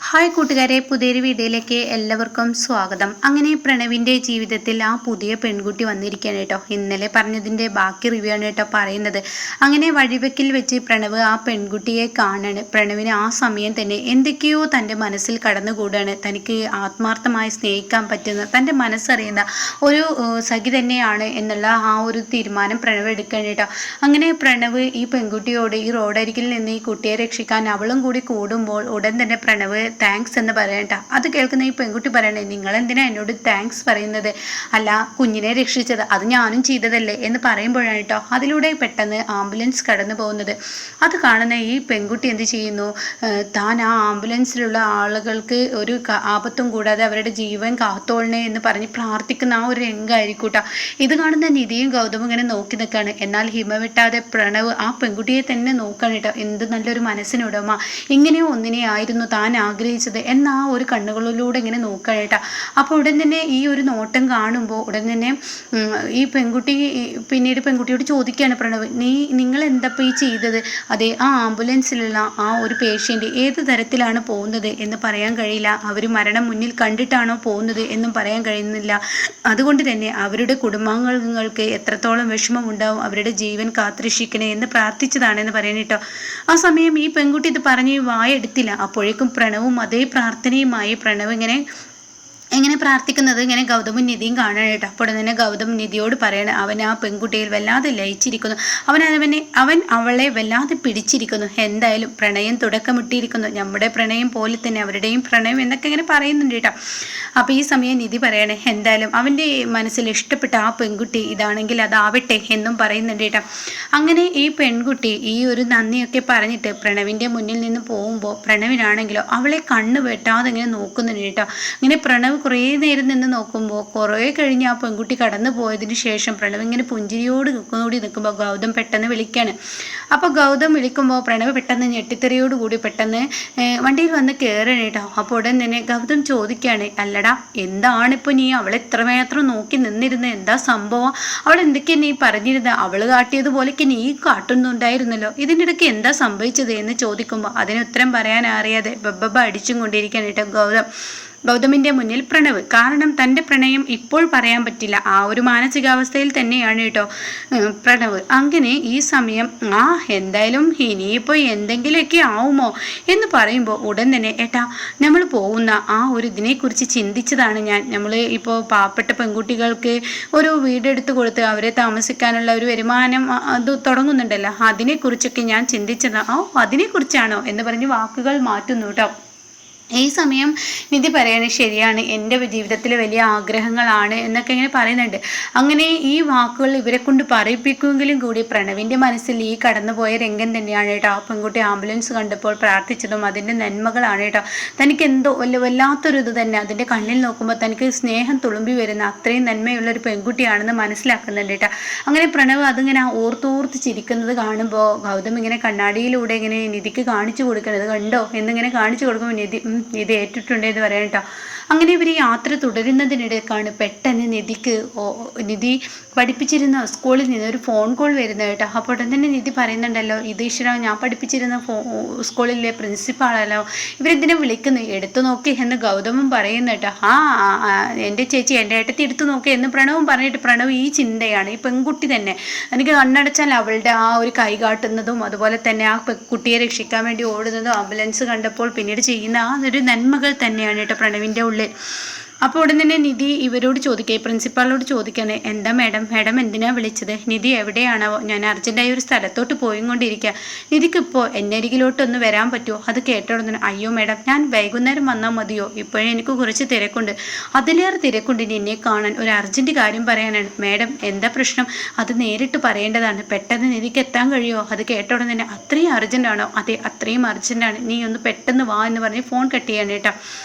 Hi കൂട്ടുകാരെ, പുതിയൊരു വീഡിയോയിലേക്ക് എല്ലാവർക്കും സ്വാഗതം. അങ്ങനെ പ്രണവിൻ്റെ ജീവിതത്തിൽ ആ പുതിയ പെൺകുട്ടി വന്നിരിക്കുകയാണ് കേട്ടോ. ഇന്നലെ പറഞ്ഞതിൻ്റെ ബാക്കി റിവ്യൂ ആണ് കേട്ടോ പറയുന്നത്. അങ്ങനെ വഴിവെക്കിൽ വെച്ച് പ്രണവ് ആ പെൺകുട്ടിയെ കാണാണ്. പ്രണവിന് ആ സമയം തന്നെ എന്തൊക്കെയോ തൻ്റെ മനസ്സിൽ കടന്നുകൂടാണ്. തനിക്ക് ആത്മാർത്ഥമായി സ്നേഹിക്കാൻ പറ്റുന്ന, തൻ്റെ മനസ്സറിയുന്ന ഒരു സഖി തന്നെയാണ് എന്നുള്ള ആ ഒരു തീരുമാനം പ്രണവ് എടുക്കുകയാണ് കേട്ടോ. അങ്ങനെ പ്രണവ് ഈ പെൺകുട്ടിയോട് ഈ റോഡരികിൽ നിന്ന് ഈ കുട്ടിയെ രക്ഷിക്കാൻ അവളും കൂടി കൂടുമ്പോൾ ഉടൻ തന്നെ പ്രണവ് താങ്ക്സ് എന്ന് പറയണ്ട. അത് കേൾക്കുന്ന ഈ പെൺകുട്ടി പറയണേ, നിങ്ങളെന്തിനാ എന്നോട് താങ്ക്സ് പറയുന്നത്? അല്ല, കുഞ്ഞിനെ രക്ഷിച്ചത് അത് ഞാനും ചെയ്തതല്ലേ എന്ന് പറയുമ്പോഴാണ് കേട്ടോ അതിലൂടെ പെട്ടെന്ന് ആംബുലൻസ് കടന്നു പോകുന്നത്. അത് കാണുന്ന ഈ പെൺകുട്ടി എന്ത് ചെയ്യുന്നു, താൻ ആ ആംബുലൻസിലുള്ള ആളുകൾക്ക് ഒരു ആപത്തും കൂടാതെ അവരുടെ ജീവൻ കാത്തോളണേ എന്ന് പറഞ്ഞ് പ്രാർത്ഥിക്കുന്ന ആ ഒരു രംഗമായിരിക്കൂട്ടോ. ഇത് കാണുന്ന നിധിയും ഗൗതമും ഇങ്ങനെ നോക്കി നിൽക്കുകയാണ്. എന്നാൽ ഹിമ വിട്ടാതെ പ്രണവ് ആ പെൺകുട്ടിയെ തന്നെ നോക്കണം കേട്ടോ. എന്ത് നല്ലൊരു മനസ്സിനുടമ, ഇങ്ങനെയോ ഒന്നിനെ ആയിരുന്നു താൻ ആഗ്രഹിച്ചത് എന്ന ആ ഒരു കണ്ണുകളിലൂടെ ഇങ്ങനെ നോക്കാനായിട്ടാ. അപ്പോൾ ഉടൻ തന്നെ ഈ ഒരു നോട്ടം കാണുമ്പോൾ ഉടൻ തന്നെ ഈ പെൺകുട്ടി പിന്നീട് പെൺകുട്ടിയോട് ചോദിക്കുകയാണ്, പ്രണവ് നിങ്ങൾ എന്താപ്പോൾ ഈ ചെയ്തത്? അതെ, ആ ആംബുലൻസിലുള്ള ആ ഒരു പേഷ്യൻ്റ് ഏത് തരത്തിലാണ് പോകുന്നത് എന്ന് പറയാൻ കഴിയില്ല. അവർ മരണം മുന്നിൽ കണ്ടിട്ടാണോ പോകുന്നത് എന്നും പറയാൻ കഴിയുന്നില്ല. അതുകൊണ്ട് തന്നെ അവരുടെ കുടുംബാംഗങ്ങൾക്ക് എത്രത്തോളം വിഷമമുണ്ടാവും, അവരുടെ ജീവൻ കാത്തുരക്ഷിക്കണേ എന്ന് പ്രാർത്ഥിച്ചതാണെന്ന് പറയാനിട്ടോ. ആ സമയം ഈ പെൺകുട്ടി ഇത് പറഞ്ഞ് വായെടുത്തില്ല. അപ്പോഴേക്കും പ്രണവും അതേ പ്രാർത്ഥനയുമായി പ്രണവ് എങ്ങനെ പ്രാർത്ഥിക്കുന്നത് ഇങ്ങനെ ഗൗതമും നിധിയും കാണാനായിട്ട്. അപ്പോൾ തന്നെ ഗൗതം നിധിയോട് പറയണം, അവൻ ആ പെൺകുട്ടിയിൽ വല്ലാതെ ലയിച്ചിരിക്കുന്നു, അവൻ അവളെ വല്ലാതെ പിടിച്ചിരിക്കുന്നു. എന്തായാലും പ്രണയം തുടക്കമിട്ടിരിക്കുന്നു, നമ്മുടെ പ്രണയം പോലെ തന്നെ അവരുടെയും പ്രണയം എന്നൊക്കെ ഇങ്ങനെ പറയുന്നുണ്ട് കേട്ടോ. അപ്പോൾ ഈ സമയം നിധി പറയണേ, എന്തായാലും അവൻ്റെ മനസ്സിൽ ഇഷ്ടപ്പെട്ട ആ പെൺകുട്ടി ഇതാണെങ്കിൽ അതാവട്ടെ എന്നും പറയുന്നുണ്ട് കേട്ടോ. അങ്ങനെ ഈ പെൺകുട്ടി ഈ ഒരു നന്ദിയൊക്കെ പറഞ്ഞിട്ട് പ്രണവിൻ്റെ മുന്നിൽ നിന്ന് പോകുമ്പോൾ പ്രണവിനാണെങ്കിലോ അവളെ കണ്ണ് വെട്ടാതെ ഇങ്ങനെ നോക്കുന്നുണ്ട് കേട്ടോ. ഇങ്ങനെ പ്രണവ് കുറേ നേരം നിന്ന് നോക്കുമ്പോൾ കുറേ കഴിഞ്ഞ് ആ പെൺകുട്ടി കടന്നു പോയതിന് ശേഷം പ്രണവ് ഇങ്ങനെ പുഞ്ചിരിയോട് കൂടി നിൽക്കുമ്പോൾ ഗൗതം പെട്ടെന്ന് വിളിക്കുകയാണ്. അപ്പോൾ ഗൗതം വിളിക്കുമ്പോൾ പ്രണവ് പെട്ടെന്ന് ഞെട്ടിത്തെറിയോടുകൂടി പെട്ടെന്ന് വണ്ടിയിൽ വന്ന് കയറണം കേട്ടോ. അപ്പോൾ ഉടൻ തന്നെ ഗൗതം ചോദിക്കുകയാണ്, അല്ലടാ എന്താണിപ്പോൾ നീ അവളെ ഇത്രമാത്രം നോക്കി നിന്നിരുന്നത്? എന്താ സംഭവം? അവൾ എന്തൊക്കെയാണ് നീ പറഞ്ഞിരുന്നത്? അവൾ കാട്ടിയതുപോലെയൊക്കെ നീ കാട്ടുന്നുണ്ടായിരുന്നല്ലോ, ഇതിനിടയ്ക്ക് എന്താ സംഭവിച്ചത് എന്ന് ചോദിക്കുമ്പോൾ അതിന് ഉത്തരം പറയാൻ അറിയാതെ ബബ്ബ അടിച്ചും കൊണ്ടിരിക്കുകയാണ് കേട്ടോ ഗൗതമിൻ്റെ മുന്നിൽ പ്രണവ്. കാരണം തൻ്റെ പ്രണയം ഇപ്പോൾ പറയാൻ പറ്റില്ല, ആ ഒരു മാനസികാവസ്ഥയിൽ തന്നെയാണ് കേട്ടോ പ്രണവ്. അങ്ങനെ ഈ സമയം എന്തായാലും ഇനിയിപ്പോൾ എന്തെങ്കിലുമൊക്കെ ആവുമോ എന്ന് പറയുമ്പോൾ ഉടൻ തന്നെ ഏട്ടാ നമ്മൾ പോകുന്ന ആ ഒരു ഇതിനെക്കുറിച്ച് ചിന്തിച്ചതാണ് ഞാൻ. നമ്മൾ ഇപ്പോൾ പാവപ്പെട്ട പെൺകുട്ടികൾക്ക് ഒരു വീടെടുത്ത് കൊടുത്ത് അവരെ താമസിക്കാനുള്ള ഒരു വരുമാനം അത് തുടങ്ങുന്നുണ്ടല്ലോ, അതിനെക്കുറിച്ചൊക്കെ ഞാൻ ചിന്തിച്ചത്. അതിനെക്കുറിച്ചാണോ എന്ന് പറഞ്ഞ് വാക്കുകൾ മാറ്റുന്നു കേട്ടോ. ഈ സമയം നിധി പറയാണ്, ശരിയാണ്, എൻ്റെ ജീവിതത്തിൽ വലിയ ആഗ്രഹങ്ങളാണ് എന്നൊക്കെ ഇങ്ങനെ പറയുന്നുണ്ട്. അങ്ങനെ ഈ വാക്കുകൾ ഇവരെ കൊണ്ട് പറയിപ്പിക്കുമെങ്കിലും കൂടി പ്രണവിൻ്റെ മനസ്സിൽ ഈ കടന്നുപോയ രംഗം തന്നെയാണ് കേട്ടോ. ആ പെൺകുട്ടി ആംബുലൻസ് കണ്ടപ്പോൾ പ്രാർത്ഥിച്ചതും അതിൻ്റെ നന്മകളാണ് കേട്ടോ. തനിക്ക് എന്തോ വല്ലാത്തൊരു ഇത് തന്നെ, അതിൻ്റെ കണ്ണിൽ നോക്കുമ്പോൾ തനിക്ക് സ്നേഹം തുളുമ്പി വരുന്ന അത്രയും നന്മയുള്ളൊരു പെൺകുട്ടിയാണെന്ന് മനസ്സിലാക്കുന്നുണ്ട് കേട്ടോ. അങ്ങനെ പ്രണവ് അതിങ്ങനെ ഓർത്തോർത്ത് ചിരിക്കുന്നത് കാണുമ്പോൾ ഗൗതം ഇങ്ങനെ കണ്ണാടിയിലൂടെ ഇങ്ങനെ നിധിക്ക് കാണിച്ചു കൊടുക്കുന്നത് കണ്ടോ എന്നിങ്ങനെ കാണിച്ചു കൊടുക്കുമ്പോൾ ഇത് ഏറ്റിട്ടുണ്ട് എന്ന് പറയാം കേട്ടോ. അങ്ങനെ ഇവർ യാത്ര തുടരുന്നതിനിടയ്ക്കാണ് പെട്ടെന്ന് നിധി പഠിപ്പിച്ചിരുന്ന സ്കൂളിൽ നിന്ന് ഒരു ഫോൺ കോൾ വരുന്നത് കേട്ടോ. അപ്പോൾ ഉടൻ തന്നെ നിധി പറയുന്നുണ്ടല്ലോ, ഇത് ഈശ്വര ഞാൻ പഠിപ്പിച്ചിരുന്ന സ്കൂളിലെ പ്രിൻസിപ്പാളല്ലോ, ഇവരെന്തിനെ വിളിക്കുന്നത്, എടുത്തു നോക്കി എന്ന് ഗൗതമും പറയുന്നു കേട്ടോ. എൻ്റെ ചേച്ചി എൻ്റെ ഏട്ടത്തി എടുത്തു നോക്കി എന്ന് പ്രണവും പറഞ്ഞിട്ട് പ്രണവ് ഈ ചിന്തയാണ്, ഈ പെൺകുട്ടി തന്നെ എനിക്ക് കണ്ണടച്ചാൽ അവളുടെ ആ ഒരു കൈ കാട്ടുന്നതും അതുപോലെ തന്നെ ആ കുട്ടിയെ രക്ഷിക്കാൻ വേണ്ടി ഓടുന്നതും ആംബുലൻസ് കണ്ടപ്പോൾ പിന്നീട് ചെയ്യുന്ന ആ ഒരു നന്മകൾ തന്നെയാണ് കേട്ടോ പ്രണവിൻ്റെ ഉള്ളിൽ. അപ്പോൾ ഉടൻ തന്നെ നിധി ഇവരോട് ചോദിക്കുക, പ്രിൻസിപ്പാളിനോട് ചോദിക്കുകയാണ്, എന്താ മാഡം എന്തിനാണ് വിളിച്ചത്? നിധി എവിടെയാണോ? ഞാൻ അർജൻറ്റായി ഒരു സ്ഥലത്തോട്ട് പോയിക്കൊണ്ടിരിക്കുക, നിധിക്ക് ഇപ്പോൾ എന്നെ അരികിലോട്ടൊന്ന് വരാൻ പറ്റുമോ? അത് കേട്ടോടുന്നു, അയ്യോ മാഡം ഞാൻ വൈകുന്നേരം വന്നാൽ മതിയോ? ഇപ്പോഴേ എനിക്ക് കുറച്ച് തിരക്കുണ്ട്, അതിലേറെ തിരക്കുണ്ട്, എന്നെ കാണാൻ ഒരു അർജൻറ്റ് കാര്യം പറയാനാണ്. മാഡം എന്താ പ്രശ്നം? അത് നേരിട്ട് പറയേണ്ടതാണ്, പെട്ടെന്ന് നിധിക്ക് എത്താൻ കഴിയുമോ? അത് കേട്ടോടുന്നു തന്നെ, അത്രയും അർജൻറ്റാണോ? അതെ അത്രയും അർജൻറ്റാണ്, നീ ഒന്ന് പെട്ടെന്ന് വാ എന്ന് പറഞ്ഞ് ഫോൺ കട്ട് ചെയ്യാണ് കേട്ടോ.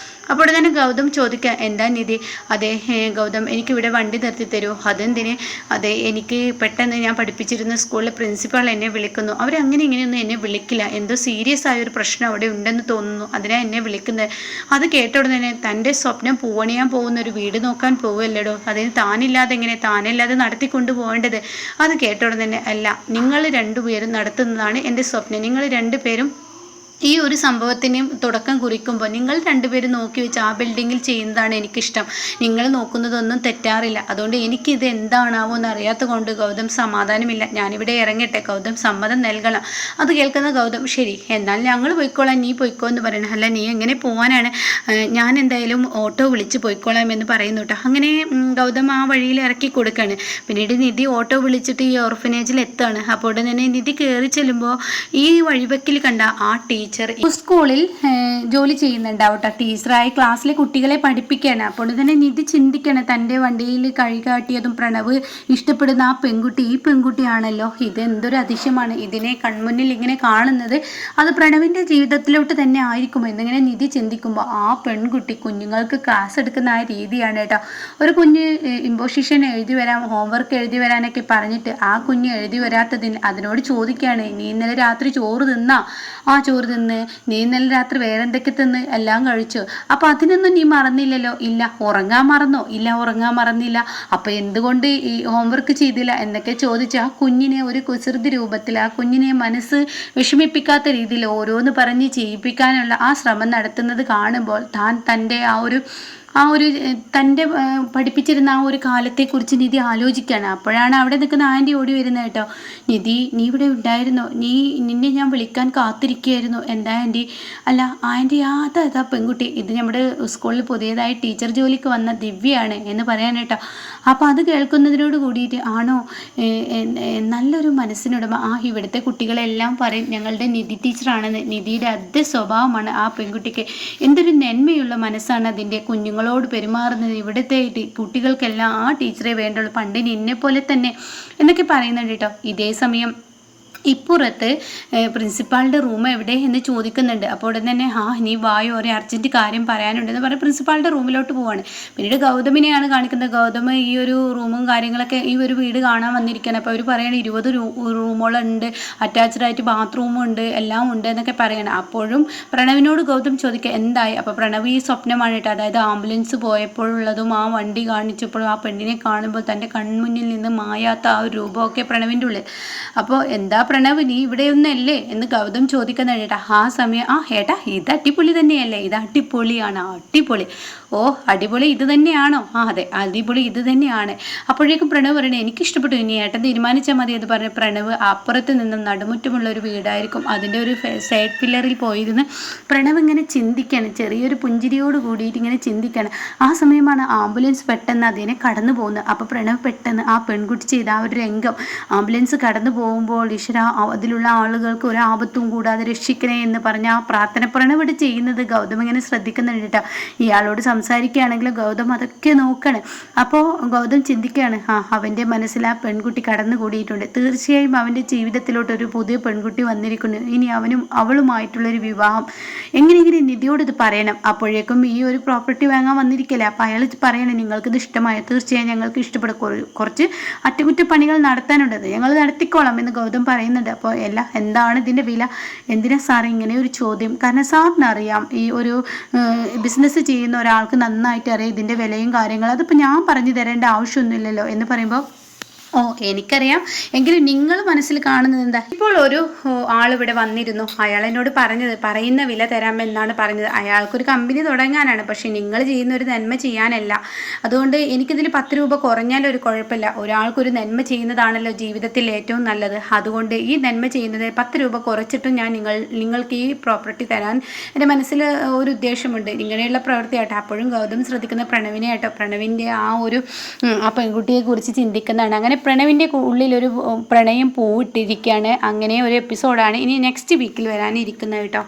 അപ്പോൾ തന്നെ ഗൗതം ചോദിക്കുക, എന്താ നിധി? അതെ ഗൗതം, എനിക്കിവിടെ വണ്ടി നിർത്തി തരുമോ? അതെന്തിന്? അതെ എനിക്ക് പെട്ടെന്ന് ഞാൻ പഠിപ്പിച്ചിരുന്ന സ്കൂളിലെ പ്രിൻസിപ്പാൾ എന്നെ വിളിക്കുന്നു, അവരങ്ങനെ ഇങ്ങനെയൊന്നും എന്നെ വിളിക്കില്ല, എന്തോ സീരിയസ് ആയൊരു പ്രശ്നം അവിടെ ഉണ്ടെന്ന് തോന്നുന്നു, അതിനാണ് എന്നെ വിളിക്കുന്നത്. അത് കേട്ട ഉടനെ തൻ്റെ സ്വപ്നം പൂവണിയാൻ പോകുന്ന ഒരു വീട് നോക്കാൻ പോവുമല്ലടോ, അതിന് താനല്ലാതെ നടത്തിക്കൊണ്ടു പോകേണ്ടത്. അത് കേട്ട ഉടനെ അല്ല, നിങ്ങൾ രണ്ടുപേരും നടത്തുന്നതാണ് എൻ്റെ സ്വപ്നം, നിങ്ങൾ രണ്ടുപേരും ഈ ഒരു സംഭവത്തിന് തുടക്കം കുറിക്കുമ്പോൾ നിങ്ങൾ രണ്ടുപേരും നോക്കി വെച്ച് ആ ബിൽഡിങ്ങിൽ ചെയ്യുന്നതാണ് എനിക്കിഷ്ടം. നിങ്ങൾ നോക്കുന്നതൊന്നും തെറ്റാറില്ല. അതുകൊണ്ട് എനിക്കിത് എന്താണാവോ എന്നറിയാത്ത കൊണ്ട് ഗൗതം സമാധാനമില്ല. ഞാനിവിടെ ഇറങ്ങട്ടെ, ഗൗതം സമ്മതം നൽകണം. അത് കേൾക്കുന്ന ഗൗതം ശരി എന്നാൽ ഞങ്ങൾ പോയിക്കോളാം, നീ പോയിക്കോ എന്ന് പറയണം. അല്ല നീ എങ്ങനെ പോകാനാണ്? ഞാൻ എന്തായാലും ഓട്ടോ വിളിച്ച് പോയിക്കോളാം എന്ന് പറയുന്നു കേട്ടോ. അങ്ങനെ ഗൗതം ആ വഴിയിൽ ഇറക്കി കൊടുക്കുകയാണ്. പിന്നീട് നിധി ഓട്ടോ വിളിച്ചിട്ട് ഈ ഓർഫനേജിൽ എത്തുകയാണ്. അപ്പോൾ ഉടനെ തന്നെ നിധി കയറി ചെല്ലുമ്പോൾ ഈ വഴിവെക്കിൽ കണ്ട ആ ടീച്ചർ സ്കൂളിൽ ജോലി ചെയ്യുന്നുണ്ടാവും കേട്ടോ. ടീച്ചറായി ക്ലാസ്സിലെ കുട്ടികളെ പഠിപ്പിക്കുകയാണ്. അപ്പോൾ തന്നെ നിധി ചിന്തിക്കണം, തൻ്റെ വണ്ടിയിൽ കാട്ടിയതും പ്രണവ് ഇഷ്ടപ്പെടുന്ന ആ പെൺകുട്ടി ഈ പെൺകുട്ടിയാണല്ലോ. ഇത് എന്തൊരു അതിശയമാണ്, ഇതിനെ കൺമുന്നിൽ ഇങ്ങനെ കാണുന്നത്. അത് പ്രണവിൻ്റെ ജീവിതത്തിലോട്ട് തന്നെ ആയിരിക്കുമോ എന്നിങ്ങനെ നിധി ചിന്തിക്കുമ്പോൾ ആ പെൺകുട്ടി കുഞ്ഞുങ്ങൾക്ക് ക്ലാസ് എടുക്കുന്ന ആ രീതിയാണ് കേട്ടോ. ഒരു കുഞ്ഞ് ഇമ്പോസിഷൻ എഴുതി വരാൻ, ഹോംവർക്ക് എഴുതി വരാനൊക്കെ പറഞ്ഞിട്ട് ആ കുഞ്ഞ് എഴുതി വരാത്തതിന് അതിനോട് ചോദിക്കുകയാണ്, നീ ഇന്നലെ രാത്രി ചോറ് തിന്നാ? ആ ചോറ് തിന്ന്. നീ ഇന്നലെ രാത്രി വേറെ എന്തൊക്കെ തിന്ന്? എല്ലാം കഴിച്ചു. അപ്പോൾ അതിനൊന്നും നീ മറന്നില്ലല്ലോ? ഇല്ല. ഉറങ്ങാൻ മറന്നോ? ഇല്ല, ഉറങ്ങാൻ മറന്നില്ല. അപ്പോൾ എന്തുകൊണ്ട് ഈ ഹോംവർക്ക് ചെയ്തില്ല എന്നൊക്കെ ചോദിച്ച് ആ കുഞ്ഞിനെ ഒരു കുസൃതി രൂപത്തിൽ, ആ കുഞ്ഞിനെ മനസ്സ് വിഷമിപ്പിക്കാത്ത രീതിയിൽ ഓരോന്ന് പറഞ്ഞ് ചെയ്യിപ്പിക്കാനുള്ള ആ ശ്രമം നടത്തുന്നത് കാണുമ്പോൾ തൻ്റെ തൻ്റെ പഠിപ്പിച്ചിരുന്ന ആ ഒരു കാലത്തെക്കുറിച്ച് നിധി ആലോചിക്കുകയാണ്. അപ്പോഴാണ് അവിടെ നിൽക്കുന്ന ആൻറ്റി ഓടി വരുന്നത് കേട്ടോ. നിധി, നീ ഇവിടെ ഉണ്ടായിരുന്നോ? നിന്നെ ഞാൻ വിളിക്കാൻ കാത്തിരിക്കുകയായിരുന്നു. എന്താ ആൻറ്റി? അല്ല ആൻറ്റി, അതാ പെൺകുട്ടി, ഇത് നമ്മുടെ സ്കൂളിൽ പുതിയതായി ടീച്ചർ ജോലിക്ക് വന്ന ദിവ്യയാണ് എന്ന് പറയാൻ കേട്ടോ. അപ്പോൾ അത് കേൾക്കുന്നതിനോട് കൂടിയിട്ട് ആണോ, നല്ലൊരു മനസ്സിനുടമ. ഇവിടുത്തെ കുട്ടികളെല്ലാം പറയും ഞങ്ങളുടെ നിധി ടീച്ചറാണെന്ന്. നിധിയുടെ അതേ സ്വഭാവമാണ് ആ പെൺകുട്ടിക്ക്. എന്തൊരു നന്മയുള്ള മനസ്സാണ് അതിൻ്റെ. കുഞ്ഞുങ്ങളോട് പെരുമാറുന്നത്. ഇവിടുത്തെ കുട്ടികൾക്കെല്ലാം ആ ടീച്ചറെ വേണ്ടുള്ളൂ, പണ്ട് നിന്നെ പോലെ തന്നെ എന്നൊക്കെ പറയുന്നുണ്ട് കേട്ടോ. ഇതേ സമയം ഇപ്പുറത്ത് പ്രിൻസിപ്പാളുടെ റൂം എവിടെ എന്ന് ചോദിക്കുന്നുണ്ട്. അപ്പോൾ ഉടൻ തന്നെ നീ വായോ, ഒരു അർജൻറ്റ് കാര്യം പറയാനുണ്ടെന്ന് പറഞ്ഞ് പ്രിൻസിപ്പാളുടെ റൂമിലോട്ട് പോവാണ്. പിന്നീട് ഗൗതമിനെയാണ് കാണിക്കുന്നത്. ഗൗതം ഈ ഒരു റൂമും കാര്യങ്ങളൊക്കെ, ഈ ഒരു വീട് കാണാൻ വന്നിരിക്കുകയാണ്. അപ്പോൾ അവർ പറയണ 20 റൂമുകളുണ്ട്, അറ്റാച്ച്ഡായിട്ട് ബാത്റൂമും ഉണ്ട്, എല്ലാം ഉണ്ട് എന്നൊക്കെ പറയണം. അപ്പോഴും പ്രണവിനോട് ഗൗതം ചോദിക്കുക എന്തായി? അപ്പോൾ പ്രണവ് ഈ സ്വപ്നമാണ് കേട്ടോ, അതായത് ആംബുലൻസ് പോയപ്പോഴുള്ളതും ആ വണ്ടി കാണിച്ചപ്പോഴും ആ പെണ്ണിനെ കാണുമ്പോൾ തൻ്റെ കൺമുന്നിൽ നിന്ന് മായാത്ത ആ ഒരു രൂപമൊക്കെ പ്രണവിൻ്റെ ഉള്ളിൽ. അപ്പോൾ എന്താ പ്രണവ്, നീ ഇവിടെയൊന്നല്ലേ എന്ന് ഗൗതം ചോദിക്കുന്ന ഏട്ടാ. ആ സമയം ഏട്ടാ ഇത് അടിപൊളി തന്നെയല്ലേ? ഇത് അടിപൊളിയാണ്, അടിപൊളി. ഓ അടിപൊളി ഇത് തന്നെയാണോ? അതെ അടിപൊളി ഇത് തന്നെയാണ്. അപ്പോഴേക്കും പ്രണവ് പറയണേ എനിക്കിഷ്ടപ്പെട്ടു, ഇനി ഏട്ടൻ തീരുമാനിച്ചാൽ മതി എന്ന് പറഞ്ഞ് പ്രണവ് അപ്പുറത്ത് നിന്നും നടുമുറ്റമുള്ള ഒരു വീടായിരിക്കും അതിൻ്റെ ഒരു സൈഡ് പില്ലറിൽ പോയിരുന്ന് പ്രണവ് ഇങ്ങനെ ചിന്തിക്കണം, ചെറിയൊരു പുഞ്ചിരിയോട് കൂടിയിട്ട് ഇങ്ങനെ ചിന്തിക്കണം. ആ സമയമാണ് ആംബുലൻസ് പെട്ടെന്ന് അതിനെ കടന്നു പോകുന്നത്. അപ്പോൾ പ്രണവ് പെട്ടെന്ന് ആ പെൺകുട്ടി ചെയ്ത ആ ഒരു രംഗം, ആംബുലൻസ് കടന്നു പോകുമ്പോൾ ഈശ്വര അതിലുള്ള ആളുകൾക്ക് ഒരു ആപത്തും കൂടാതെ രക്ഷിക്കണേ എന്ന് പറഞ്ഞ ആ പ്രാർത്ഥന പ്രണവ് ചെയ്യുന്നത് ഗൗതം ഇങ്ങനെ ശ്രദ്ധിക്കുന്നുണ്ട് കേട്ടോ. ഇയാളോട് സംസാരിക്കുകയാണെങ്കിലും ഗൗതം അതൊക്കെ നോക്കണം. അപ്പോൾ ഗൗതം ചിന്തിക്കുകയാണ്, അവൻ്റെ മനസ്സിൽ ആ പെൺകുട്ടി കടന്നു കൂടിയിട്ടുണ്ട്. തീർച്ചയായും അവൻ്റെ ജീവിതത്തിലോട്ട് ഒരു പുതിയ പെൺകുട്ടി വന്നിരിക്കുന്നു. ഇനി അവളുമായിട്ടുള്ളൊരു വിവാഹം എങ്ങനെയെങ്കിലും നിധിയോട് ഇത് പറയണം. അപ്പോഴേക്കും ഈ ഒരു പ്രോപ്പർട്ടി വാങ്ങാൻ വന്നിരിക്കില്ല. അപ്പോൾ അയാൾ പറയണം നിങ്ങൾക്കിത് ഇഷ്ടമായോ? തീർച്ചയായും ഞങ്ങൾക്ക് ഇഷ്ടപ്പെടും, കുറച്ച് അറ്റകുറ്റപ്പണികൾ നടത്താനുള്ളത് ഞങ്ങൾ നടത്തിക്കോളാം എന്ന് ഗൗതം പറയുന്നുണ്ട്. അപ്പോൾ എന്താണ് ഇതിൻ്റെ വില? എന്തിനാ സാർ ഇങ്ങനെ ഒരു ചോദ്യം? കാരണം സാറിന് അറിയാം, ഈ ഒരു ബിസിനസ് ചെയ്യുന്ന ഒരാൾക്ക് നന്നായിട്ട് അറിയാം ഇതിൻ്റെ വിലയും കാര്യങ്ങളും. അതിപ്പോൾ ഞാൻ പറഞ്ഞു തരേണ്ട ആവശ്യമൊന്നുമില്ലല്ലോ എന്ന് പറയുമ്പോൾ എനിക്കറിയാം, എങ്കിലും നിങ്ങൾ മനസ്സിൽ കാണുന്നത് എന്താ? ഇപ്പോൾ ഒരു ആളിവിടെ വന്നിരുന്നു, അയാൾ എന്നോട് പറയുന്ന വില തരാമെന്നാണ് പറഞ്ഞത്. അയാൾക്കൊരു കമ്പനി തുടങ്ങാനാണ്, പക്ഷെ നിങ്ങൾ ചെയ്യുന്ന ഒരു നന്മ ചെയ്യാനല്ല. അതുകൊണ്ട് എനിക്കിതിൽ 10 രൂപ കുറഞ്ഞാലും ഒരു കുഴപ്പമില്ല. ഒരാൾക്കൊരു നന്മ ചെയ്യുന്നതാണല്ലോ ജീവിതത്തിൽ ഏറ്റവും നല്ലത്. അതുകൊണ്ട് ഈ നന്മ ചെയ്യുന്നത് 10 രൂപ കുറച്ചിട്ടും ഞാൻ നിങ്ങൾക്ക് ഈ പ്രോപ്പർട്ടി തരാൻ എൻ്റെ മനസ്സിൽ ഒരു ഉദ്ദേശമുണ്ട്. ഇങ്ങനെയുള്ള പ്രവൃത്തിയാട്ടോ. അപ്പോഴും ഗൗതം ശ്രദ്ധിക്കുന്ന പ്രണവിനെ ആട്ടോ. പ്രണവിൻ്റെ ആ പെൺകുട്ടിയെ കുറിച്ച് ചിന്തിക്കുന്നതാണ്. അങ്ങനെ പ്രണവിൻ്റെ ഉള്ളിലൊരു പ്രണയം പൂവിട്ടിരിക്കുകയാണ്. അങ്ങനെ ഒരു എപ്പിസോഡാണ് ഇനി നെക്സ്റ്റ് വീക്കിൽ വരാനിരിക്കുന്നത് കേട്ടോ.